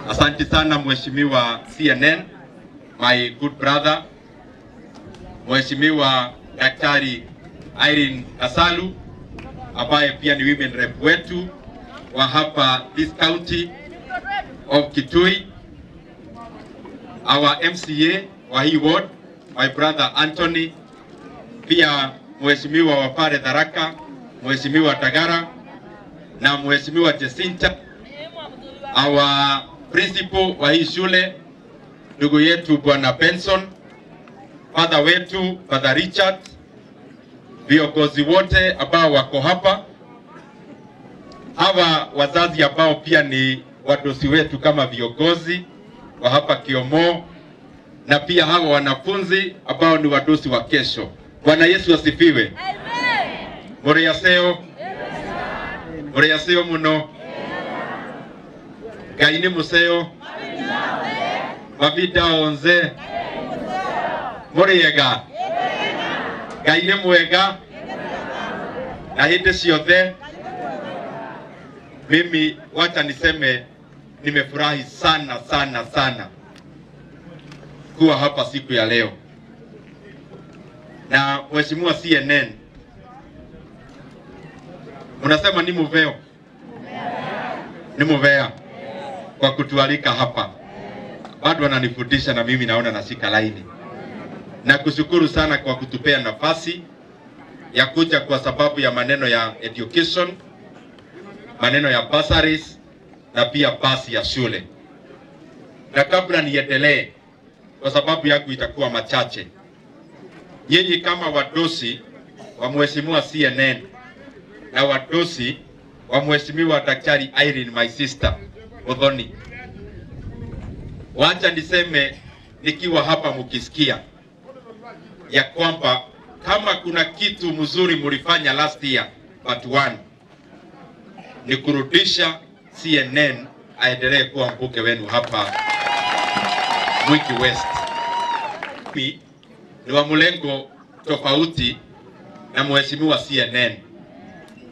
Asante sana Mheshimiwa CNN, my good brother, Mheshimiwa Daktari Irene Asalu, ambaye pia ni women rep wetu wa hapa this county of Kitui, our MCA wa hii ward, my brother Anthony, pia Mheshimiwa wa pale Tharaka, Mheshimiwa Tagara na Mheshimiwa Jacinta, our principal wa hii shule, ndugu yetu Bwana Benson, father wetu Father Richard, viongozi wote ambao wako hapa, hawa wazazi ambao pia ni wadosi wetu kama viongozi wa hapa Kiomo, na pia hawa wanafunzi ambao ni wadosi wa kesho. Bwana Yesu asifiwe. Amen. Mureyaseo. Mureyaseo muno. Gaine museo. Mavida onze. Mureyega. Gaine mwega. Na hinde ciothe. Mimi wacha niseme nimefurahi sana sana sana kuwa hapa siku ya leo. Na Mheshimiwa CNN, unasema ni muveo. Ni muvea kwa kutualika hapa. Bado wananifundisha na mimi naona nashika laini. Na kushukuru sana kwa kutupea nafasi ya kuja kwa sababu ya maneno ya education, maneno ya bursaries na pia basi ya shule. Na kabla niendelee, kwa sababu yangu itakuwa machache, nyinyi kama wadosi wa Mheshimiwa CNN na wadosi wa Mheshimiwa Daktari Irene, my sister Muthoni, wacha niseme nikiwa hapa mukisikia ya kwamba kama kuna kitu mzuri mulifanya last year part 1 ni kurudisha CNN aendelee kuwa mbuke wenu hapa Mwiki West. Ni wa mlengo tofauti na Mheshimiwa CNN,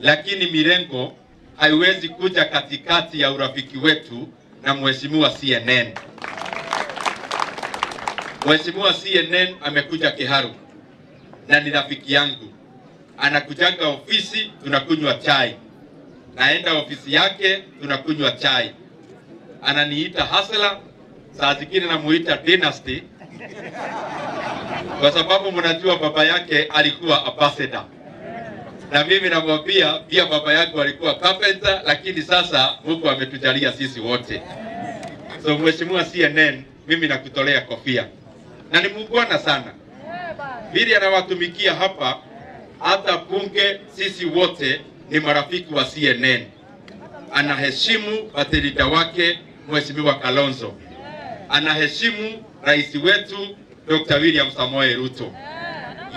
lakini mirengo haiwezi kuja katikati ya urafiki wetu na Mheshimiwa CNN. Mheshimiwa CNN amekuja Kiharu na ni rafiki yangu, anakujaga ofisi tunakunywa chai, naenda ofisi yake tunakunywa chai, ananiita hustler, saa zingine namuita dynasty kwa sababu mnajua baba yake alikuwa ambassador, na mimi namwambia pia baba yake alikuwa carpenter, lakini sasa Mungu ametujalia sisi wote. So Mheshimiwa CNN, mimi nakutolea kofia, na ni muungwana sana vile anawatumikia hapa. Hata bunge sisi wote ni marafiki wa CNN. Anaheshimu watilida wake Mheshimiwa Kalonzo, anaheshimu rais wetu Dr. William Samoei Ruto.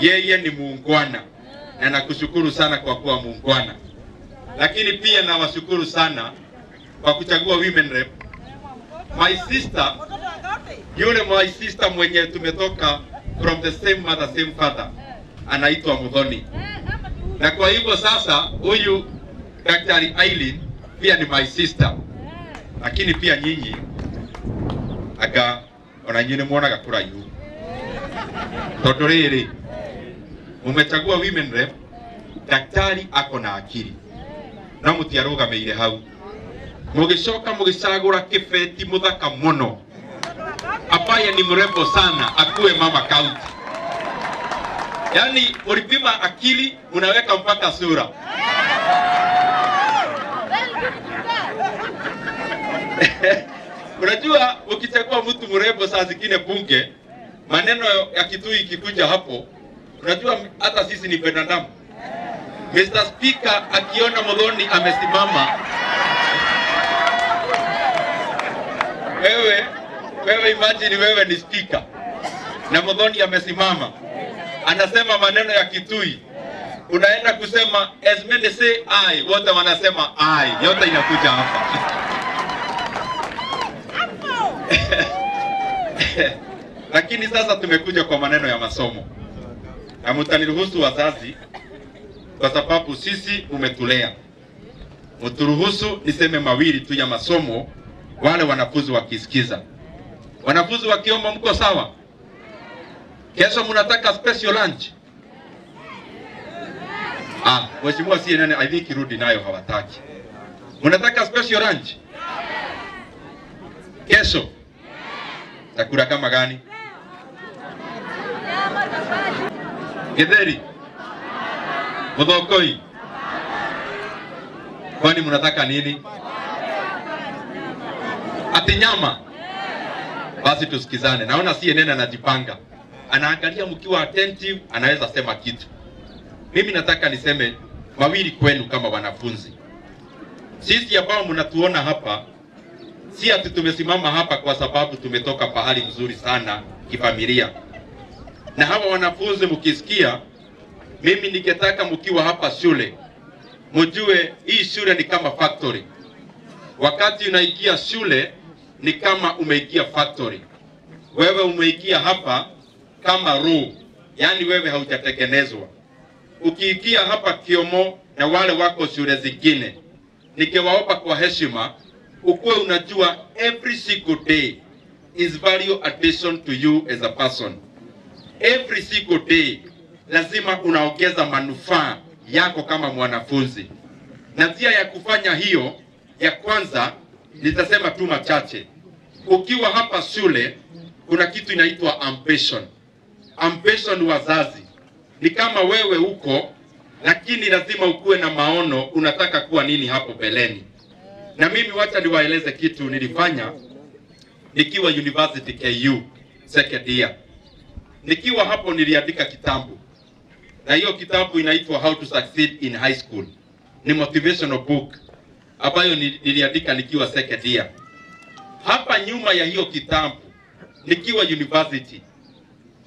Yeye ni muungwana na nakushukuru sana kwa kuwa muungwana. Lakini pia nawashukuru sana kwa kuchagua women rep. My sister, yule my sister mwenye tumetoka from the same mother same father, anaitwa Muthoni. Na kwa hivyo sasa huyu Daktari Irene pia ni my sister. Lakini pia nyinyi aka ona nyinyi muona gakura yu. Todorere umechagua women rep, daktari ako na akili na mutiarugameire hau, mugicoka mugicagura kibeti muthaka muno ambaye ni mrembo sana akue mama county. Yani ulipima akili unaweka mpaka sura. Unajua ukichagua mtu mrembo saa zingine bunge, maneno ya Kitui ikikuja hapo, unajua hata sisi ni binadamu. Mr. Speaker akiona Muthoni amesimama, wewe imagine wewe ni speaker na Muthoni amesimama anasema maneno ya Kitui, unaenda kusema as many say I, wote wanasema I, yote inakuja hapa. Lakini sasa tumekuja kwa maneno ya masomo, na mtaniruhusu wazazi, kwa sababu sisi umetulea, mturuhusu niseme mawili tu ya masomo wale wanafunzi wakisikiza. Wanafunzi wakiomba mko sawa? Kesho mnataka special lunch? Mheshimiwa CNN I think irudi nayo hawataki. Mnataka special lunch? Kesho. Takula kama gani? Githeri. Muthokoi. Kwani mnataka nini? Ati nyama. Basi tusikizane. Naona CNN anajipanga. Anaangalia mkiwa attentive, anaweza sema kitu. Mimi nataka niseme mawili kwenu kama wanafunzi. Sisi ambao mnatuona hapa, si ati tumesimama hapa kwa sababu tumetoka pahali mzuri sana kifamilia. Na hawa wanafunzi mkisikia, mimi ningetaka mkiwa hapa shule, mjue hii shule ni kama factory. Wakati unaingia shule ni kama umeingia factory. Wewe umeingia hapa kama raw, yani wewe haujatengenezwa. Ukiingia hapa Kiomo na wale wako shule zingine, nikiwaomba kwa heshima, ukuwe unajua every single day is value addition to you as a person. Every single day lazima unaongeza manufaa yako kama mwanafunzi. Na njia ya kufanya hiyo, ya kwanza nitasema tu machache. Ukiwa hapa shule kuna kitu inaitwa ambition. Ambition wazazi. Ni kama wewe uko, lakini lazima ukuwe na maono unataka kuwa nini hapo beleni. Na mimi wacha niwaeleze kitu nilifanya nikiwa University KU second year. Nikiwa hapo niliandika kitabu. Na hiyo kitabu inaitwa How to Succeed in High School. Ni motivational book ambayo niliandika nikiwa second year. Hapa nyuma ya hiyo kitabu nikiwa university,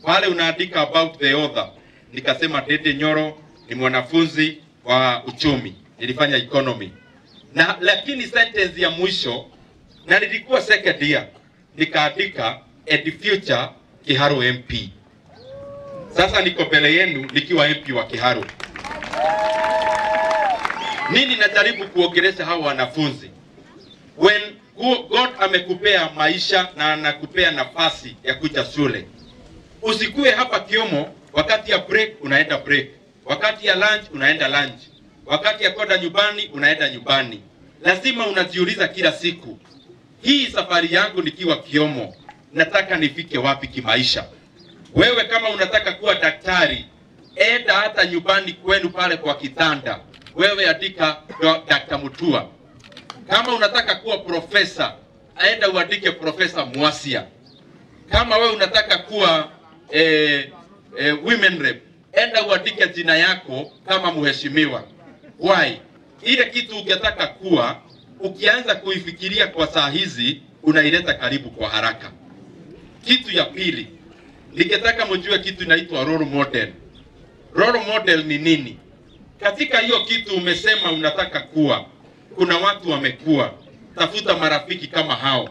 pale unaandika about the author. Nikasema NDINDI Nyoro ni mwanafunzi wa uchumi, nilifanya economy. Na lakini sentence ya mwisho, na nilikuwa second year, nikaandika at the future Kiharu MP. Sasa niko mbele yenu nikiwa MP wa Kiharu. Nini najaribu kuongelesha hawa wanafunzi? When God amekupea maisha na anakupea nafasi ya kuja shule, usikue hapa Kiomo, wakati ya break unaenda break, wakati ya lunch unaenda lunch, wakati ya kwenda nyumbani unaenda nyumbani. Lazima unajiuliza kila siku, hii safari yangu nikiwa Kiomo nataka nifike wapi kimaisha? Wewe kama unataka kuwa daktari, enda hata nyumbani kwenu pale kwa kitanda, wewe andika Dr. Mutua. Kama unataka kuwa profesa, enda uandike Profesa Mwasia. Kama wewe unataka kuwa women rep, enda uandike jina yako kama mheshimiwa. Why? Ile kitu ungetaka kuwa, ukianza kuifikiria kwa saa hizi, unaileta karibu kwa haraka. Kitu ya pili, ningetaka mjue kitu inaitwa role model. Role model ni nini? Katika hiyo kitu umesema unataka kuwa, kuna watu wamekuwa. Tafuta marafiki kama hao.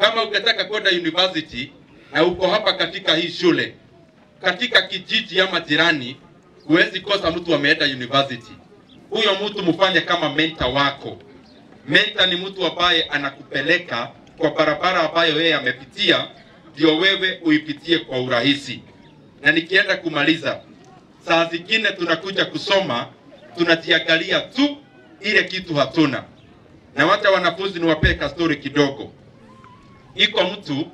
Kama ungetaka kwenda university na uko hapa katika hii shule, katika kijiji ama jirani, huwezi kosa mtu ameenda university. Huyo mtu mfanye kama mentor wako. Mentor ni mtu ambaye anakupeleka kwa barabara ambayo yeye amepitia, ndio wewe uipitie kwa urahisi. Na nikienda kumaliza, saa zingine tunakuja kusoma, tunajiangalia tu ile kitu hatuna. Na wacha wanafunzi niwapee story kidogo. Iko mtu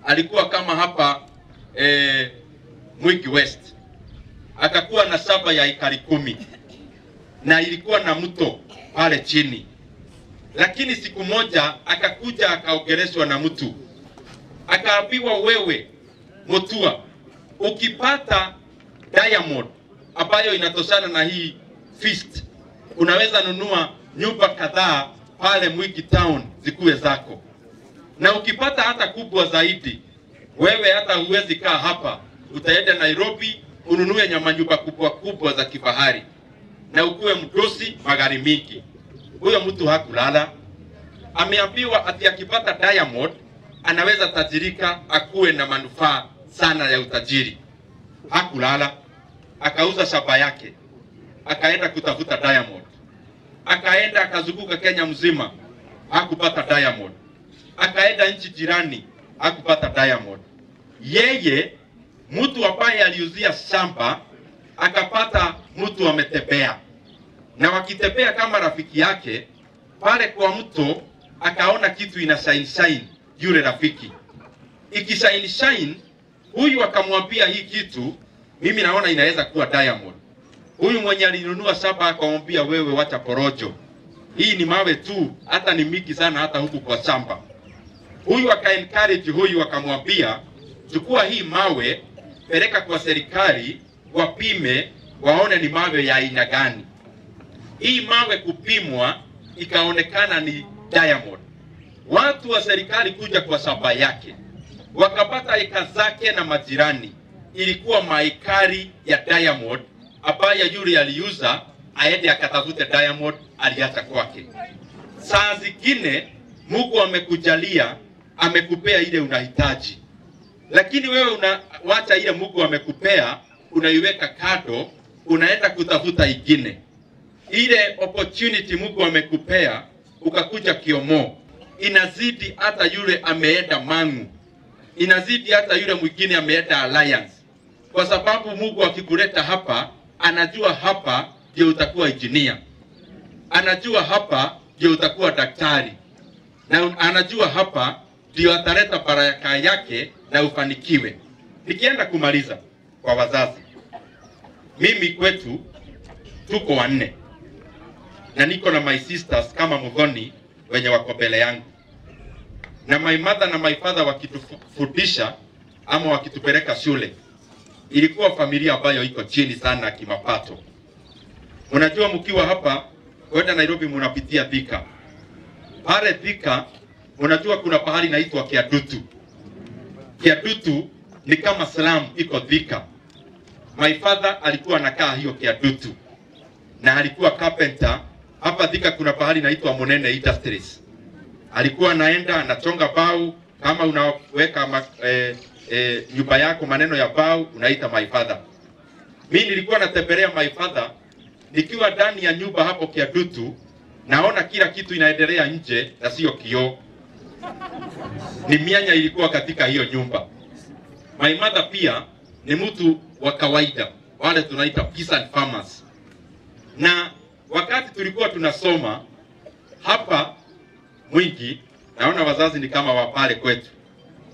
alikuwa kama hapa Mwiki West. Akakuwa na shamba ya ekari 10. Na ilikuwa na mto pale chini. Lakini siku moja akakuja akaongeleshwa na mtu. Akaambiwa, wewe Mutua, ukipata diamond ambayo inatoshana na hii fist, unaweza nunua nyumba kadhaa pale Mwiki town zikuwe zako. Na ukipata hata kubwa zaidi, wewe hata huwezi kaa hapa, utaenda Nairobi ununue nyumba kubwa kubwa za kifahari na ukuwe mdosi magari mingi. Huyo mtu hakulala. Ameambiwa ati akipata diamond anaweza tajirika, akuwe na manufaa sana ya utajiri. Hakulala. Akauza shamba yake, akaenda kutafuta diamond. Akaenda akazunguka Kenya mzima, hakupata diamond. akaenda nchi jirani akupata diamond. Yeye mtu ambaye aliuzia shamba akapata mtu ametembea, na wakitembea kama rafiki yake pale kwa mto, akaona kitu ina shine yule rafiki ikishine, huyu akamwambia hii kitu mimi naona inaweza kuwa diamond. Huyu mwenye alinunua shamba akamwambia, wewe wacha porojo, hii ni mawe tu, hata ni mingi sana hata huku kwa shamba. Huyu aka-encourage huyu, akamwambia chukua hii mawe, peleka kwa serikali wapime waone ni mawe ya aina gani. Hii mawe kupimwa ikaonekana ni diamond. Watu wa serikali kuja kwa shamba yake wakapata eka zake na majirani, ilikuwa maekari ya diamond ambaye yule aliuza aende akatafute diamond aliacha kwake. Saa zingine Mungu amekujalia, amekupea ile unahitaji, lakini wewe unawacha ile Mungu amekupea, unaiweka kado, unaenda kutafuta ingine. Ile opportunity Mungu amekupea ukakuja Kiomo, inazidi hata yule ameenda Mangu, inazidi hata yule mwingine ameenda Alliance, kwa sababu Mungu akikuleta hapa anajua hapa ndio utakuwa engineer, anajua hapa ndio utakuwa daktari, na anajua hapa ndio ataleta baraka yake na ufanikiwe. Nikienda kumaliza kwa wazazi, mimi kwetu tuko 4 na niko na my sisters kama Muthoni wenye wako mbele yangu, na my mother na my father wakitufundisha ama wakitupeleka shule. Ilikuwa familia ambayo iko chini sana kimapato. Unajua mkiwa hapa kwenda Nairobi mnapitia Thika. Pale Thika unajua kuna pahali inaitwa Kiadutu. Kiadutu ni kama slum iko Thika. My father alikuwa anakaa hiyo Kiadutu na alikuwa carpenter. Hapa Thika kuna pahali inaitwa Monene Industries. Alikuwa anaenda anachonga bao, kama unaweka nyumba yako maneno ya bao unaita my father. Mimi nilikuwa natembelea my father nikiwa ndani ya nyumba hapo Kiadutu, naona kila kitu inaendelea nje na sio kioo. Ni mianya ilikuwa katika hiyo nyumba. My mother pia ni mtu wa kawaida, wale tunaita peasant farmers. Na wakati tulikuwa tunasoma hapa Mwingi, naona wazazi ni kama wapale kwetu,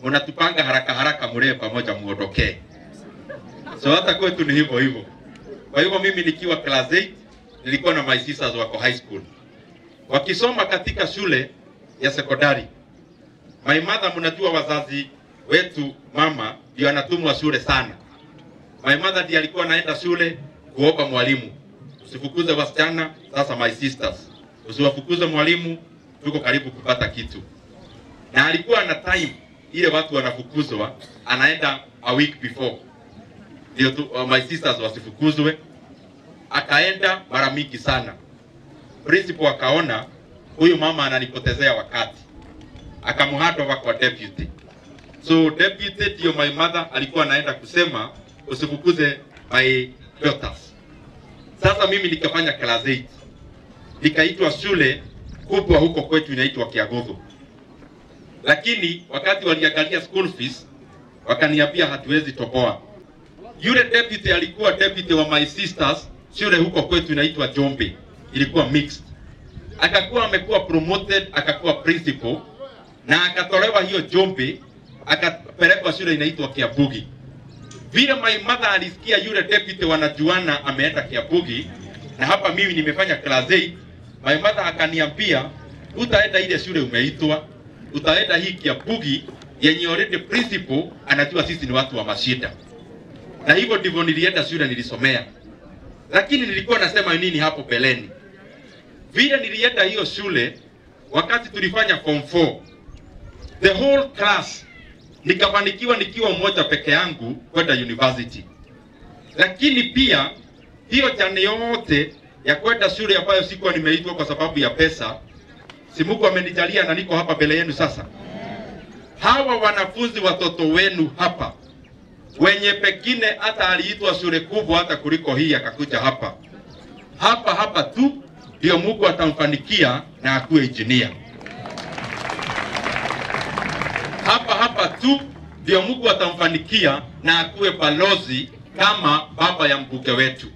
unatupanga haraka haraka mlee pamoja muondokee. So hata kwetu ni hivyo hivyo. Kwa hivyo mimi nikiwa class 8 nilikuwa na my sisters wako high school, wakisoma katika shule ya sekondari. My mother, mnajua wazazi wetu mama ndio anatumwa shule sana. My mother ndiye alikuwa anaenda shule kuomba mwalimu, usifukuze wasichana. Sasa my sisters, usiwafukuze mwalimu, tuko karibu kupata kitu. Na alikuwa na time ile watu wanafukuzwa, anaenda a week before ndio my sisters wasifukuzwe. Akaenda mara mingi sana. Principal akaona huyu mama ananipotezea wakati, akamhado kwa deputy. So deputy ndio my mother alikuwa anaenda kusema usifukuze my daughters. Sasa mimi nikafanya class 8, nikaitwa shule kubwa huko kwetu inaitwa Kiagodho. Lakini wakati waliangalia school fees wakaniambia hatuwezi toboa. Yule deputy alikuwa deputy wa my sisters, shule huko kwetu inaitwa Jombe, ilikuwa mixed. Akakuwa amekuwa promoted, akakuwa principal, na akatolewa hiyo Jombe akapelekwa shule inaitwa Kiabugi. Vile my mother alisikia yule deputy wanajuana ameenda Kiabugi, na hapa mimi nimefanya class 8, my mother akaniambia utaenda ile shule umeitwa, utaenda hii Kiabugi yenye already principal anajua sisi ni watu wa mashida. Na hivyo ndivyo nilienda shule nilisomea. Lakini nilikuwa nasema nini hapo beleni? Vile nilienda hiyo shule, wakati tulifanya form 4, the whole class nikafanikiwa nikiwa mmoja peke yangu kwenda university. Lakini pia hiyo jani yote ya kwenda shule ambayo sikuwa nimeitwa kwa sababu ya pesa, si Mungu amenijalia na niko hapa mbele yenu sasa. Hawa wanafunzi watoto wenu hapa, wenye pekine hata aliitwa shule kubwa hata kuliko hii akakuja hapa. Hapa tu ndio Mungu atamfanikia na akuwe engineer. hapa tu ndio Mungu atamfanikia na akuwe balozi kama baba ya mbunge wetu.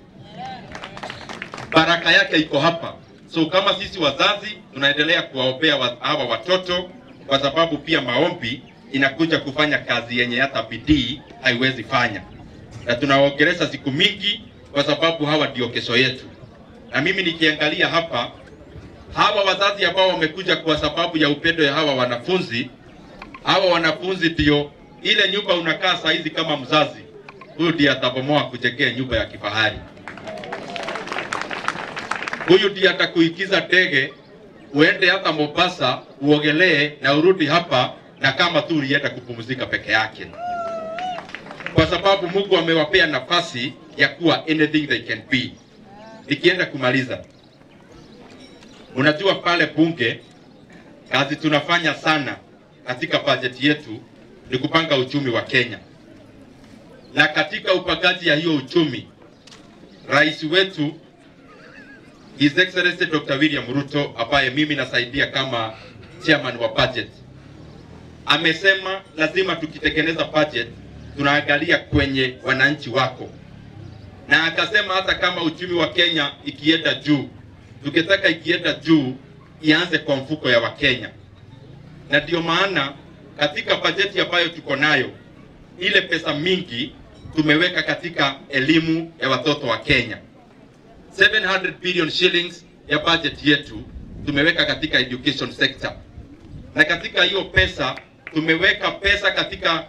Baraka yake iko hapa. So kama sisi wazazi tunaendelea kuwaombea hawa watoto, kwa sababu pia maombi inakuja kufanya kazi yenye hata bidii haiwezi fanya. Na tunawaongeleza siku mingi kwa sababu hawa ndio kesho yetu. Na mimi nikiangalia hapa, hawa wazazi ambao wamekuja kwa sababu ya upendo ya hawa wanafunzi ndio ile nyumba unakaa saa hizi kama mzazi, huyu ndiye atabomoa kujengea nyumba ya kifahari. Huyu ndiye atakuikiza ndege uende hata Mombasa uogelee na urudi hapa na kama tu ulienda kupumzika peke yake. Kwa sababu Mungu amewapea nafasi ya kuwa anything they can be. Nikienda kumaliza, unajua pale bunge kazi tunafanya sana katika budget yetu ni kupanga uchumi wa Kenya. Na katika upangaji ya hiyo uchumi, rais wetu His Excellency Dr. William Ruto, ambaye mimi nasaidia kama chairman wa budget, amesema lazima tukitekeleza budget tunaangalia kwenye wananchi wako. Na akasema hata kama uchumi wa Kenya ikienda juu, tukitaka ikienda juu ianze kwa mfuko ya Wakenya. Na ndio maana katika bajeti ambayo tuko nayo, ile pesa mingi tumeweka katika elimu ya watoto wa Kenya. 700 billion shillings ya budget yetu tumeweka katika education sector. Na katika hiyo pesa tumeweka pesa katika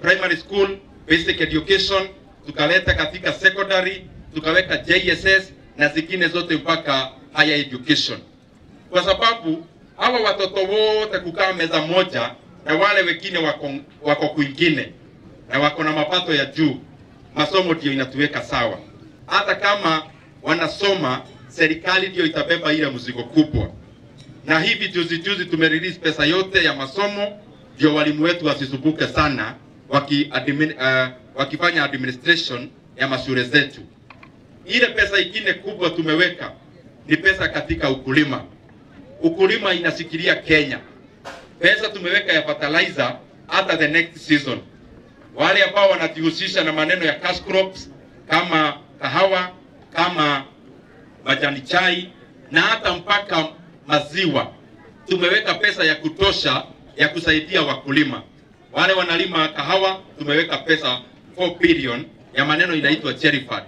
primary school, basic education, tukaleta katika secondary, tukaweka JSS na zingine zote mpaka higher education. Kwa sababu hawa watoto wote kukaa meza moja na wale wengine wako kwingine na wako na mapato ya juu, masomo ndio inatuweka sawa. Hata kama wanasoma, serikali ndio itabeba ile mzigo kubwa. Na hivi juzi tumerelease pesa yote ya masomo ndio walimu wetu wasisumbuke sana wakifanya administration ya mashule zetu. Ile pesa ingine kubwa tumeweka ni pesa katika ukulima. Ukulima inasikilia Kenya. Pesa tumeweka ya fertilizer hata the next season. Wale ambao wanajihusisha na maneno ya cash crops kama kahawa, kama majani chai na hata mpaka maziwa, tumeweka pesa ya kutosha ya kusaidia wakulima. Wale wanalima kahawa tumeweka pesa 4 billion ya maneno inaitwa cherry fund.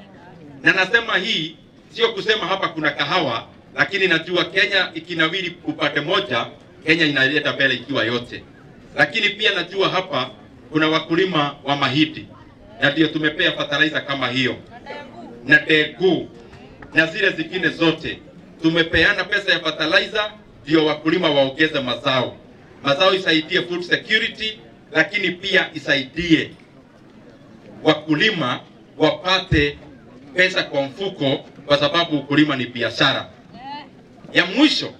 Na nasema hii sio kusema hapa kuna kahawa, lakini najua Kenya ikinawiri upate moja, Kenya inaleta mbele ikiwa yote. Lakini pia najua hapa kuna wakulima wa mahindi, na ndio tumepea fertilizer kama hiyo na degu na zile zingine zote. Tumepeana pesa ya fertilizer ndio wakulima waongeze mazao. Mazao isaidie food security, lakini pia isaidie wakulima wapate pesa kwa mfuko, kwa sababu ukulima ni biashara. Ya mwisho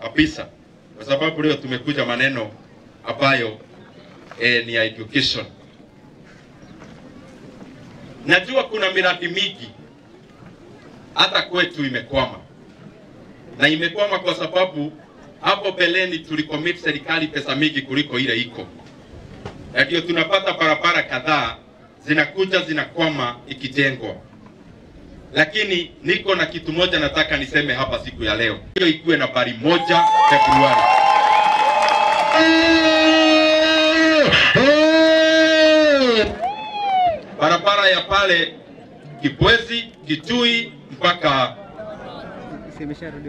kabisa, kwa sababu leo tumekuja maneno ambayo ni ya education. Najua kuna miradi mingi hata kwetu imekwama. Na imekwama kwa sababu hapo beleni tulicommit serikali pesa mingi kuliko ile iko. Na ndio tunapata barabara kadhaa zinakuja zinakwama ikijengwa. Lakini niko na kitu moja nataka niseme hapa siku ya leo. Hiyo ikuwe na nambari 1 Februari. Barabara ya pale Kibwezi, Kitui mpaka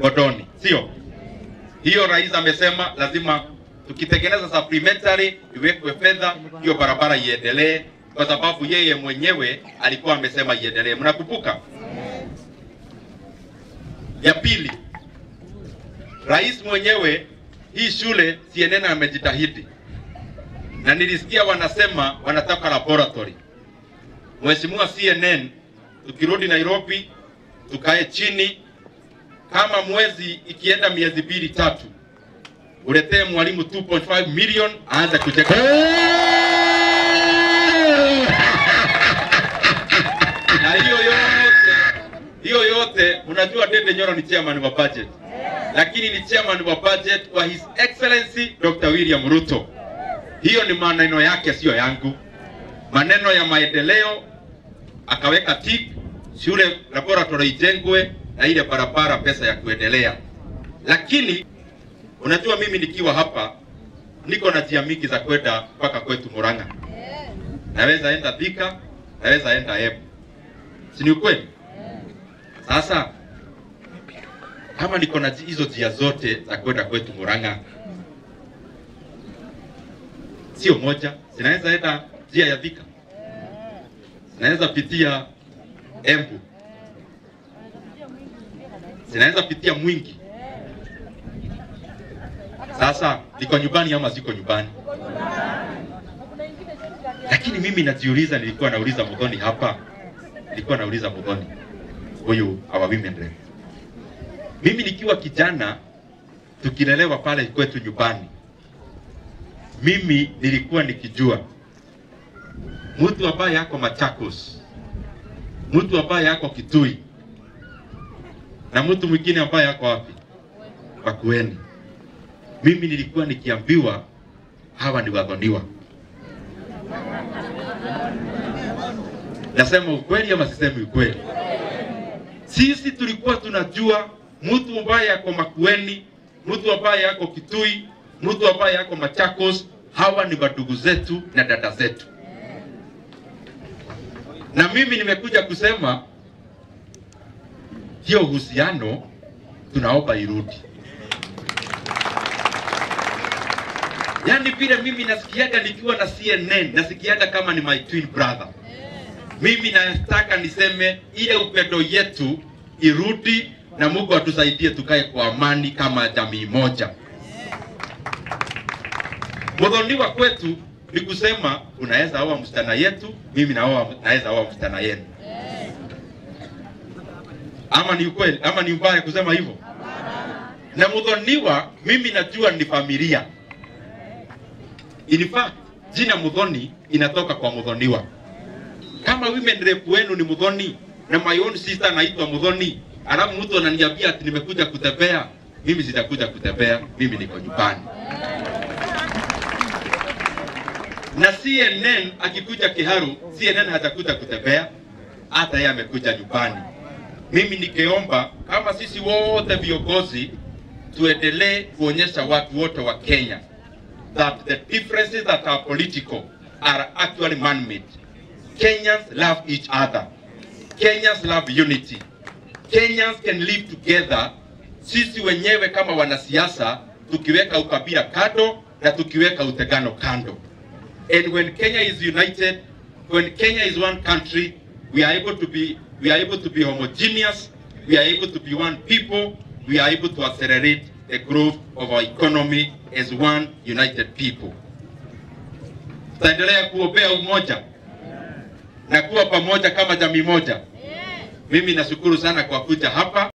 Godoni. Sio? Hiyo rais amesema lazima tukitekeleza supplementary iwekwe fedha hiyo barabara iendelee, kwa sababu yeye mwenyewe alikuwa amesema iendelee. Mnakumbuka? Ya pili, rais mwenyewe hii shule CNN amejitahidi. Na nilisikia wanasema wanataka laboratory. Mheshimiwa CNN, tukirudi Nairobi tukae chini, kama mwezi ikienda miezi 2-3 uletee mwalimu 2.5 million aanze kujenga. Na hiyo yote unajua NDINDI Nyoro ni chairman wa budget. lakini ni chairman wa budget kwa His Excellency Dr. William Ruto. Hiyo ni maneno yake, sio yangu. Maneno ya maendeleo akaweka tik, shule laboratory ijengwe na ile barabara pesa ya kuendelea. Lakini unajua mimi nikiwa hapa niko na njia mingi za kwenda mpaka kwetu Murang'a. Naweza enda Thika, naweza enda Embu. Si ni ukweli? Sasa kama niko na hizo njia zote za kwenda kwetu Murang'a, sio moja, sinaweza enda njia ya Thika, sinaweza pitia Embu, sinaweza pitia Mwingi. Sasa niko nyumbani ama siko nyumbani? Lakini mimi najiuliza, nilikuwa nauliza Muthoni hapa, nilikuwa nauliza Muthoni huyu our women rep. Mimi nikiwa kijana tukilelewa pale kwetu nyumbani, mimi nilikuwa nikijua mtu ambaye yako Machakos, mtu ambaye yako Kitui, na mtu mwingine ambaye yako wapi? Makueni. Mimi nilikuwa nikiambiwa hawa ni wadhoniwa. Nasema ukweli ama sisemi ukweli? Sisi tulikuwa tunajua mtu ambaye yako Makueni, mtu ambaye yako Kitui, mtu ambaye yako Machakos, hawa ni wadugu zetu na dada zetu. Na mimi nimekuja kusema hiyo uhusiano tunaomba irudi. Yani vile mimi nasikiaga nikiwa na CNN, nasikiaga kama ni my twin brother. Mimi nataka niseme ile upendo yetu irudi na Mungu atusaidie tukae kwa amani kama jamii moja. Muthoniwa kwetu ni kusema unaweza oa msichana yetu, mimi naweza oa msichana yenu. Ama ni ukweli, ama ni mbaya kusema hivyo? Na Muthoniwa mimi najua ni familia. In fact, jina Muthoni inatoka kwa Muthoniwa. Kama women rep wenu ni Muthoni na my own sister anaitwa Muthoni, alafu mtu ananiambia ati nimekuja kutembea, mimi sitakuja kutembea, mimi niko nyumbani. Na CNN akikuja Kiharu, CNN hatakuja kutembea, hata yeye amekuja nyumbani. Mimi nikiomba kama sisi wote viongozi tuendelee kuonyesha watu wote wa Kenya that the differences that are political are actually man-made. Kenyans love each other. Kenyans love unity. Kenyans can live together. Sisi wenyewe kama wanasiasa tukiweka ukabila kando na tukiweka utegano kando. And when Kenya is united, when Kenya is one country, we are able to be homogeneous, we are able to be one people, we are able to accelerate the growth of our economy as one united people. Tutaendelea kuombea umoja na kuwa pamoja kama jamii moja. Mimi nashukuru sana kwa kuja hapa.